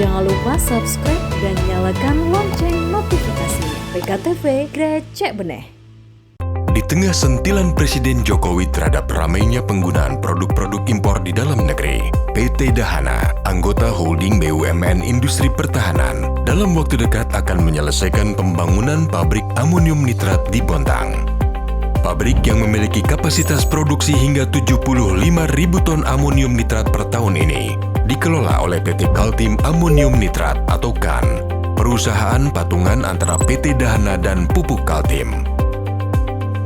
Jangan lupa subscribe dan nyalakan lonceng notifikasinya. PKTV Grecek Beneh. Di tengah sentilan Presiden Jokowi terhadap ramainya penggunaan produk-produk impor di dalam negeri, PT Dahana, anggota holding BUMN Industri Pertahanan, dalam waktu dekat akan menyelesaikan pembangunan pabrik amonium nitrat di Bontang. Pabrik yang memiliki kapasitas produksi hingga 75.000 ton amonium nitrat per tahun ini dikelola oleh PT Kaltim Amonium Nitrat atau KAN, perusahaan patungan antara PT Dahana dan Pupuk Kaltim.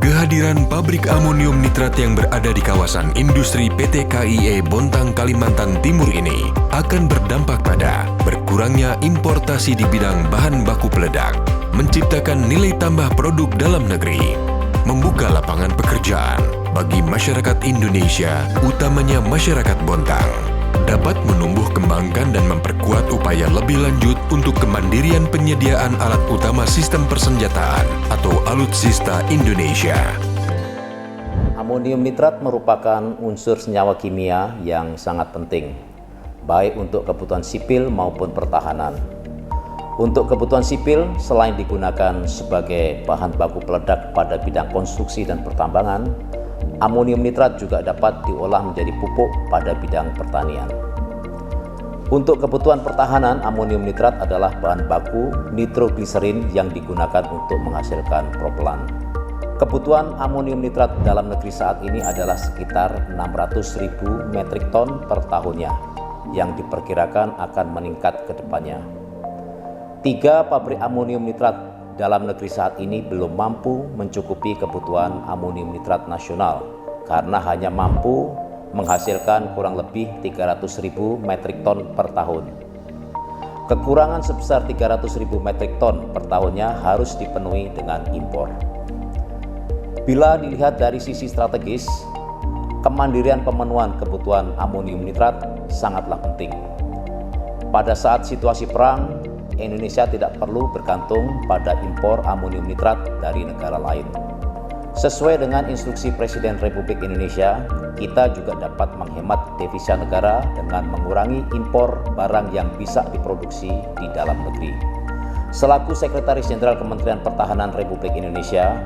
Kehadiran pabrik amonium nitrat yang berada di kawasan industri PT KIE Bontang, Kalimantan Timur ini akan berdampak pada berkurangnya importasi di bidang bahan baku peledak, menciptakan nilai tambah produk dalam negeri, membuka lapangan pekerjaan bagi masyarakat Indonesia, utamanya masyarakat Bontang, dapat menumbuh kembangkan dan memperkuat upaya lebih lanjut untuk kemandirian penyediaan alat utama sistem persenjataan atau alutsista Indonesia. Amonium nitrat merupakan unsur senyawa kimia yang sangat penting, baik untuk kebutuhan sipil maupun pertahanan. Untuk kebutuhan sipil, selain digunakan sebagai bahan baku peledak pada bidang konstruksi dan pertambangan, amonium nitrat juga dapat diolah menjadi pupuk pada bidang pertanian. Untuk kebutuhan pertahanan, amonium nitrat adalah bahan baku nitrogliserin yang digunakan untuk menghasilkan propelan. Kebutuhan amonium nitrat dalam negeri saat ini adalah sekitar 600.000 metrik ton per tahunnya, yang diperkirakan akan meningkat ke depannya. 3 pabrik amonium nitrat dalam negeri saat ini belum mampu mencukupi kebutuhan amonium nitrat nasional karena hanya mampu menghasilkan kurang lebih 300.000 metrik ton per tahun. Kekurangan sebesar 300.000 metrik ton per tahunnya harus dipenuhi dengan impor. Bila dilihat dari sisi strategis, kemandirian pemenuhan kebutuhan amonium nitrat sangatlah penting. Pada saat situasi perang, Indonesia tidak perlu bergantung pada impor amonium nitrat dari negara lain. Sesuai dengan instruksi Presiden Republik Indonesia, kita juga dapat menghemat devisa negara dengan mengurangi impor barang yang bisa diproduksi di dalam negeri. Selaku Sekretaris Jenderal Kementerian Pertahanan Republik Indonesia,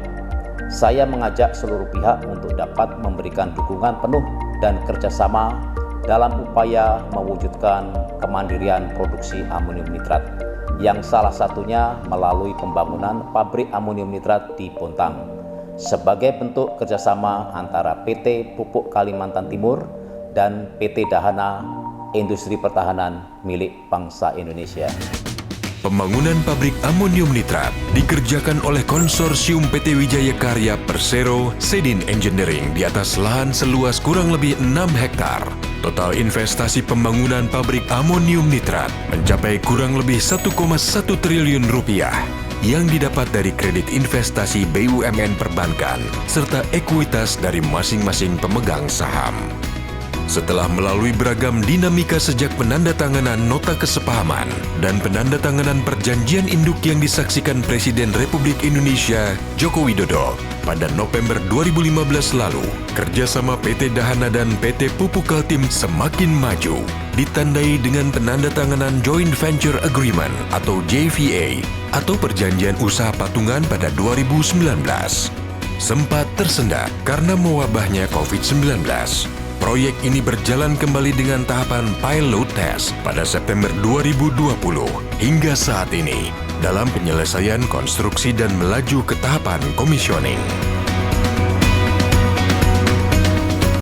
saya mengajak seluruh pihak untuk dapat memberikan dukungan penuh dan kerjasama dalam upaya mewujudkan kemandirian produksi amonium nitrat, yang salah satunya melalui pembangunan pabrik amonium nitrat di Bontang sebagai bentuk kerjasama antara PT Pupuk Kalimantan Timur dan PT Dahana Industri Pertahanan milik bangsa Indonesia. Pembangunan pabrik amonium nitrat dikerjakan oleh konsorsium PT Wijaya Karya Persero Sedin Engineering di atas lahan seluas kurang lebih 6 hektar. Total investasi pembangunan pabrik amonium nitrat mencapai kurang lebih 1,1 triliun rupiah yang didapat dari kredit investasi BUMN perbankan serta ekuitas dari masing-masing pemegang saham. Setelah melalui beragam dinamika sejak penandatanganan nota kesepahaman dan penandatanganan perjanjian induk yang disaksikan Presiden Republik Indonesia Joko Widodo pada November 2015 lalu, kerjasama PT Dahana dan PT Pupuk Kaltim semakin maju, ditandai dengan penandatanganan Joint Venture Agreement atau JVA atau perjanjian usaha patungan pada 2019. Sempat tersendat karena mewabahnya COVID-19. Proyek ini berjalan kembali dengan tahapan pilot test pada September 2020 hingga saat ini dalam penyelesaian konstruksi dan melaju ke tahapan komisioning.